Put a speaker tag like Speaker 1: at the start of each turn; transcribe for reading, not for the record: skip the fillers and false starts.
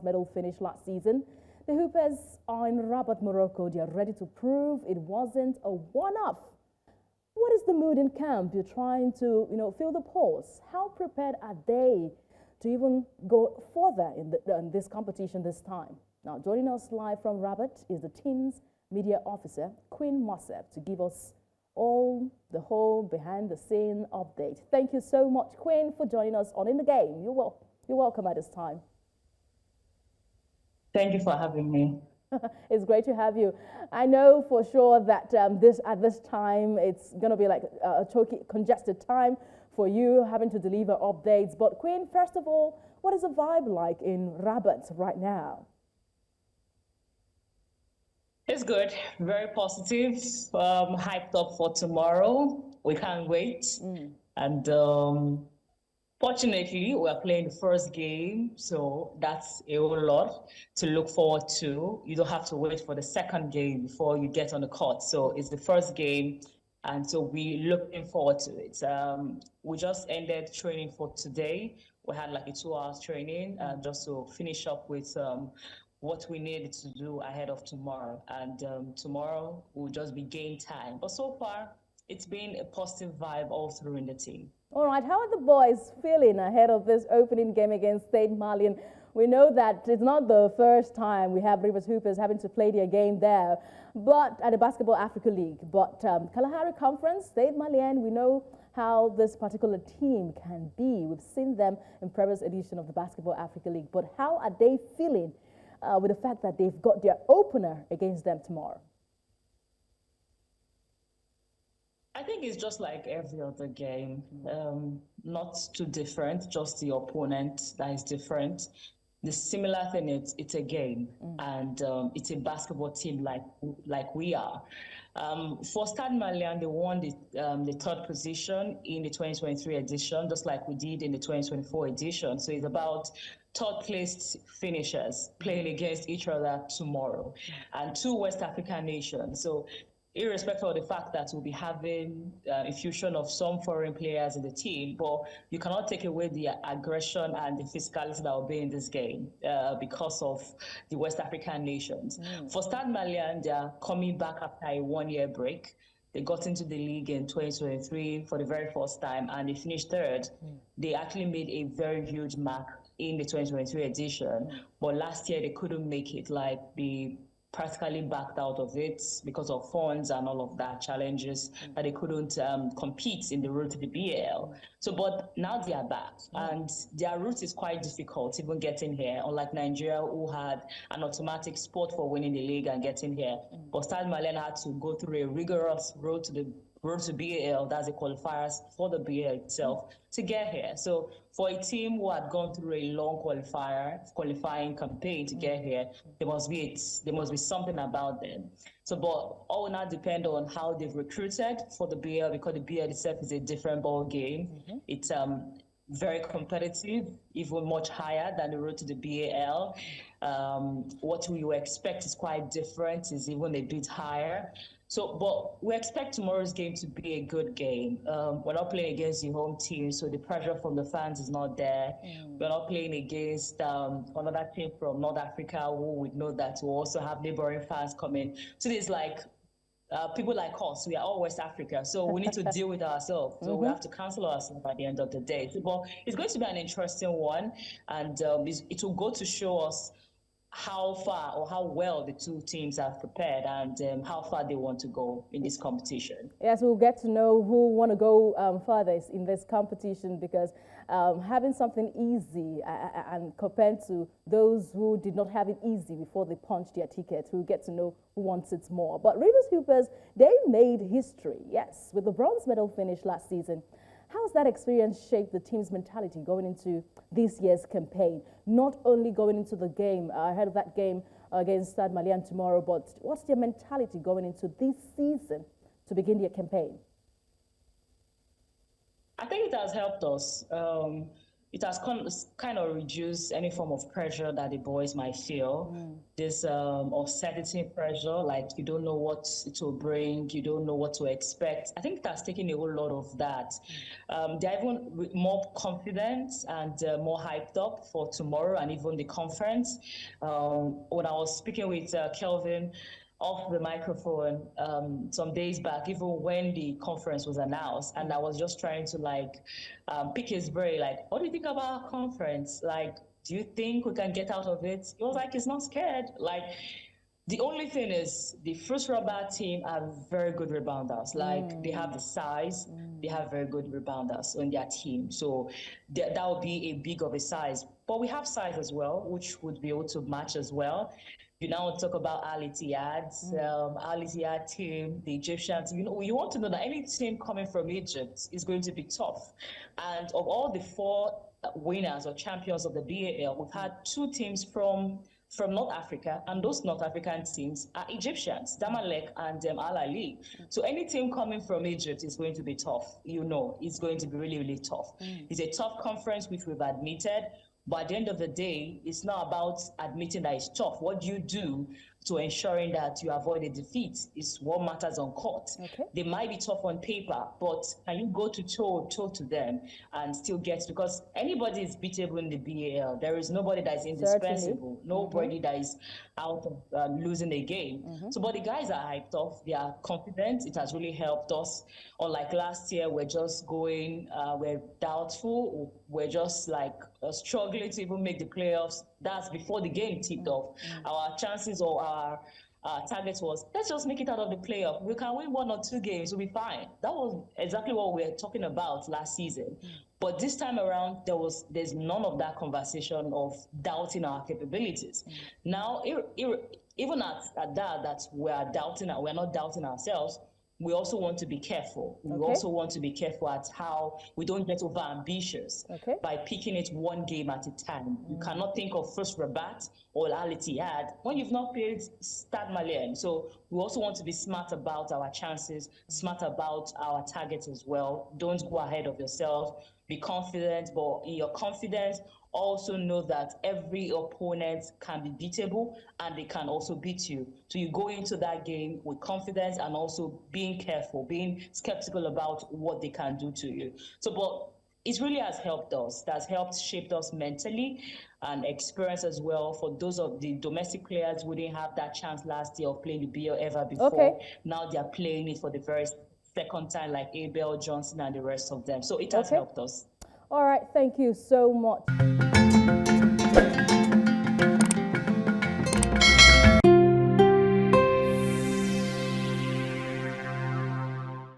Speaker 1: medal finish last season. The Hoopers are in Rabat, Morocco. They are ready to prove it wasn't a one-off. What is the mood in camp? You're trying to, feel the pulse. How prepared are they to even go further in this competition this time? Now, joining us live from Rabat is the team's media officer, Queen Moseph, to give us all the whole behind-the-scene update. Thank you so much, Queen, for joining us on In the Game. You're welcome at this time.
Speaker 2: Thank you for having me.
Speaker 1: It's great to have you. I know for sure that at this time, it's going to be like a choky, congested time for you having to deliver updates. But Queen, first of all, what is the vibe like in Rabat right now?
Speaker 2: It's good, very positive, hyped up for tomorrow. We can't wait. And fortunately, we're playing the first game, so that's a whole lot to look forward to. You don't have to wait for the second game before you get on the court. So it's the first game, and so we're looking forward to it. We just ended training for today. We had like a 2-hour training just to finish up with what we needed to do ahead of tomorrow. And tomorrow will just be game time. But so far, it's been a positive vibe all through in the team.
Speaker 1: All right, how are the boys feeling ahead of this opening game against Stade Malien? We know that it's not the first time we have Rivers Hoopers having to play their game there, but at the Basketball Africa League. But Kalahari Conference, Stade Malien, we know how this particular team can be. We've seen them in previous edition of the Basketball Africa League. But how are they feeling with the fact that they've got their opener against them tomorrow?
Speaker 2: I think it's just like every other game, not too different, just the opponent that is different. The similar thing is it's a game, and it's a basketball team like we are. For Stade Malien, they won the third position in the 2023 edition, just like we did in the 2024 edition. So it's about third-placed finishers playing against each other tomorrow, and 2 West African nations. So irrespective of the fact that we'll be having a fusion of some foreign players in the team, but you cannot take away the aggression and the physicality that will be in this game because of the West African nations. For Stade Malien, they are coming back after a 1-year break. They got into the league in 2023 for the very first time, and they finished third. They actually made a very huge mark in the 2023 edition, but last year they couldn't make it. Like, they practically backed out of it because of funds and all of that challenges that they couldn't compete in the road to the BAL. So, but now they are back, and their route is quite difficult, even getting here, unlike Nigeria, who had an automatic spot for winning the league and getting here. But Stade Malien had to go through a rigorous road to BAL, that's the qualifiers for the BAL itself, to get here. So for a team who had gone through a long qualifying campaign to get here, there must be something about them. So, but all will not depend on how they've recruited for the BAL, because the BAL itself is a different ball game. It's very competitive, even much higher than the road to the BAL. What we expect is quite different, is even a bit higher. So, but we expect tomorrow's game to be a good game. We're not playing against the home team, so the pressure from the fans is not there. We're not playing against another team from North Africa, who we know that will also have neighboring fans coming. So there's like people like us, we are all West Africa, so we need to deal with ourselves. So we have to cancel ourselves at the end of the day. So, but it's going to be an interesting one, and it will go to show us how far or how well the 2 teams have prepared, and how far they want to go in this competition.
Speaker 1: Yes, we'll get to know who want to go further in this competition, because having something easy and compared to those who did not have it easy before they punched their ticket, we'll get to know who wants it more. But Rivers Hoopers, they made history, yes, with the bronze medal finish last season. How has that experience shaped the team's mentality going into this year's campaign? Not only going into the game, ahead of that game against Stade Malien tomorrow, but what's their mentality going into this season to begin their campaign?
Speaker 2: I think it has helped us. it has kind of reduced any form of pressure that the boys might feel. This uncertainty pressure, like you don't know what it will bring, you don't know what to expect. I think that's taken a whole lot of that. They're even more confident and more hyped up for tomorrow and even the conference. When I was speaking with Kelvin off the microphone some days back, even when the conference was announced, and I was just trying to like pick his brain, like, what do you think about our conference? Like, do you think we can get out of it? He was like, he's not scared. Like, the only thing is the first Rabat team are very good rebounders. Like, they have the size, they have very good rebounders on their team. So that would be a big of a size. But we have size as well, which would be able to match as well. You now talk about Al Ittihad's, Al Ittihad team, the Egyptian team. You know, you want to know that any team coming from Egypt is going to be tough. And of all the 4 winners or champions of the BAL, we've had 2 teams from North Africa, and those North African teams are Egyptians, Damalek and Al Ahly. So any team coming from Egypt is going to be tough. You know, it's going to be really, really tough. It's a tough conference, which we've admitted. But at the end of the day, it's not about admitting that it's tough. What do you do to ensuring that you avoid a defeat is what matters on court.
Speaker 1: Okay.
Speaker 2: They might be tough on paper, but can you go toe to them and still get, because anybody is beatable in the BAL. There is nobody that is indispensable. Nobody that is out of losing a game. So, but the guys are hyped up. They are confident. It has really helped us. Unlike last year, we're just going, we're doubtful. We're just like struggling to even make the playoffs. That's before the game tipped off. Our chances or our target was, let's just make it out of the playoff. We can win 1 or 2 games, we'll be fine. That was exactly what we were talking about last season. But this time around, there's none of that conversation of doubting our capabilities. Now, even at that we're not doubting ourselves. We also want to be careful. We also want to be careful at how we don't get over ambitious by picking it 1 game at a time. You cannot think of first Rabat or Al Ittihad when you've not played Stade Malien. So we also want to be smart about our chances, smart about our targets as well. Don't go ahead of yourself. Be confident, but in your confidence, also know that every opponent can be beatable and they can also beat you. So you go into that game with confidence and also being careful, being skeptical about what they can do to you. So, but it really has helped us. It has helped shape us mentally and experience as well. For those of the domestic players who didn't have that chance last year of playing the BAL ever before, now they're playing it for the very second time, like Abel, Johnson, and the rest of them. So it has helped us.
Speaker 1: All right, thank you so much.